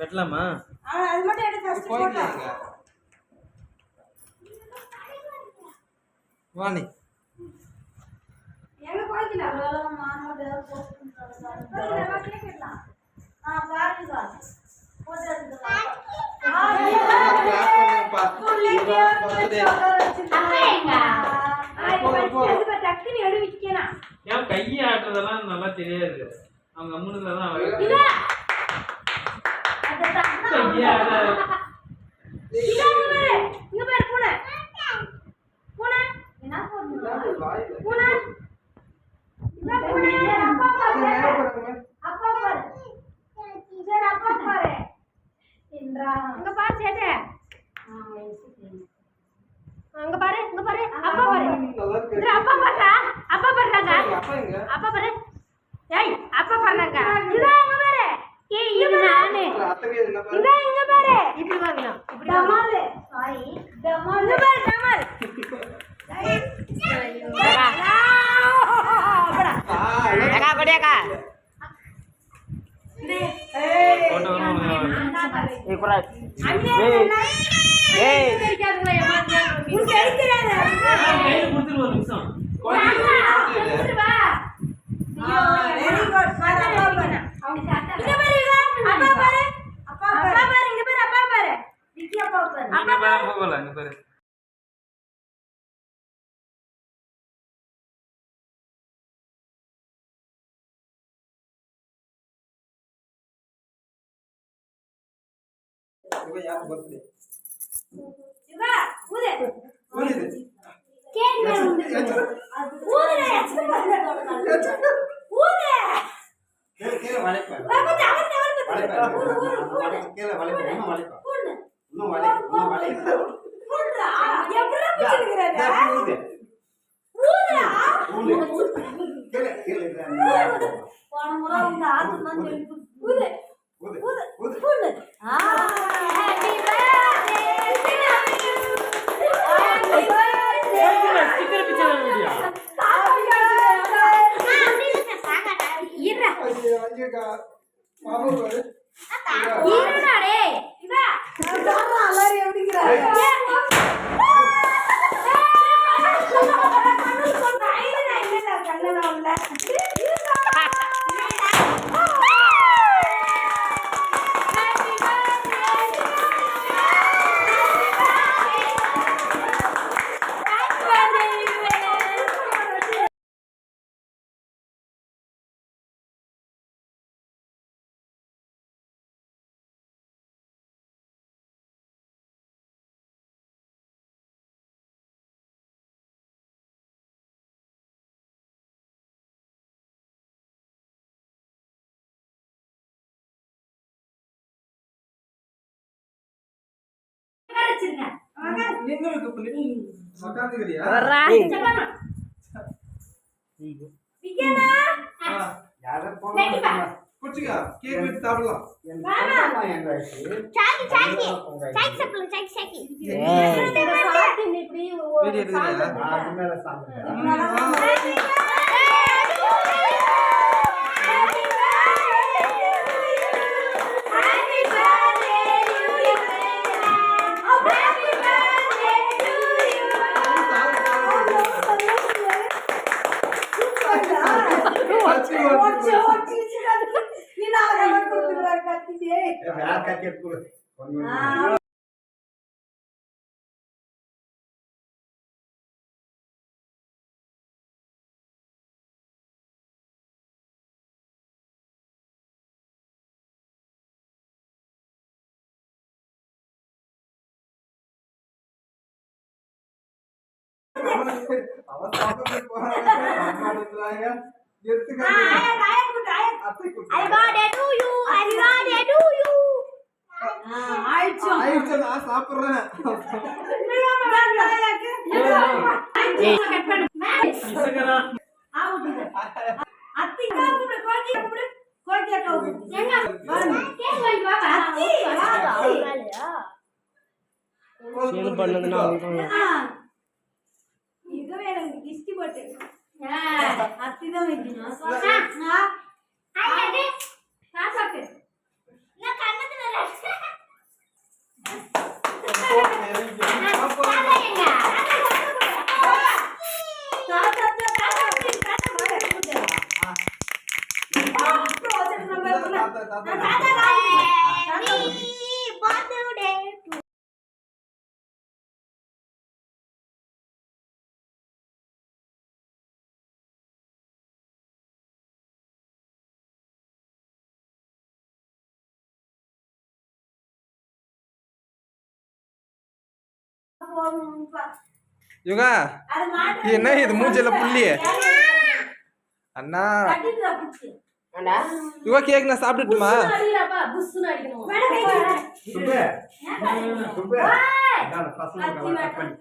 வெட்டலாமா? அது மட்டும் எடுத்து ஃபர்ஸ்ட் போடா. வாணி எங்க போய்க்கல அவ்வளவு மானோட போஸ்ட் பண்றாங்க. கேக்கலாம். பாருங்க. போட்டோ எடுத்துடலாம். ஏன் கையை ஆட்டுறதெல்லாம் நல்லா தெரியாது. அவங்க அம்முனுதான் அங்க பாரு இங்க பாரு அப்பா பாரு அப்பா பாருடா அப்பா பாருடா அப்பா பாரு ஏய் அப்பா பாருங்க இங்க பாரு ஏய் இது நானே இங்க பாரு இப்படி வாங்கலாம் இப்படி டமால் சாரி டமால் இங்க பாரு டமால் ஏகா கொடியாக்கா ஏய் போட்டோ ஏய் புரா ஏய் உனக்கு எடுத்துறானே கையில குடுத்துரு ஒரு நிமிஷம் வெரி குட் பாரு அப்பா பாரு இங்க பாரு அப்பா பாரு இங்க பாரு அப்பா பாரு விக்கி அப்பா பாரு இங்க பாரு போகல இங்க பாரு இவ யார் பர்த்டே இவா ஊது ஊது கேக் மேல ஊது ஊதுடா ஊது கீழ வளைப்பா பாபா டவர் ஊது கீழ வளைப்பா இன்னும் வளைப்பா இன்னும் வளைப்பா ஊதுடா எப்பறா பிடிச்சிருக்கறடா ஊது ஊதுடா கீழ போன முறை உங்க ஆத்து தான் சொல்லி ஊது ஊது ஊது ஊது happy birthday sticker picture video அஞ்சேகா பாபு பாரு இருடா டேய் இவா நான் எல்லாரும் எப்படிங்கறாங்க நீங்க கூப்பிடு உட்கார்ந்துக்கறியா விக்கனா யார போங்க குச்சிகா கேக் வெட்டி சாப்பிடலாம் சாக்கி சாப்பிடலாம் சாக்கி இப்படி வீடியோ எடுக்கறியா அது மேல சாப்பிடுங்க வேற கட்டி கொடு கொஞ்சம் அவன் சாப்பிட்டு போறாங்க அம்மாடுறாங்க எடுத்துக்க I birthday to you happy birthday to you ஆயிடுச்சு நான் சாப்பிடுறேன் இசக்கரா அத்திக்கா கூட கோக்கி கூட கோக்கி அக்கா எங்க கேக் வாங்கி வா அத்தி சீன் பண்ணதுனா இதுவே எனக்கு கிஸ்டி போட்டு அத்தி தான் வைக்கணும் ஐயா சாப்பிட்டு நான் கண்ணத்துல தாத்தா தாத்தா யுகா அது மாட்டு இது என்ன இது மூஞ்சில புள்ளி அண்ணா யுகா கேக் நான் சாப்பிட்டுட்டுமா மேடம் சுப்பே சுப்பே நான் பசங்க கட் பண்ணி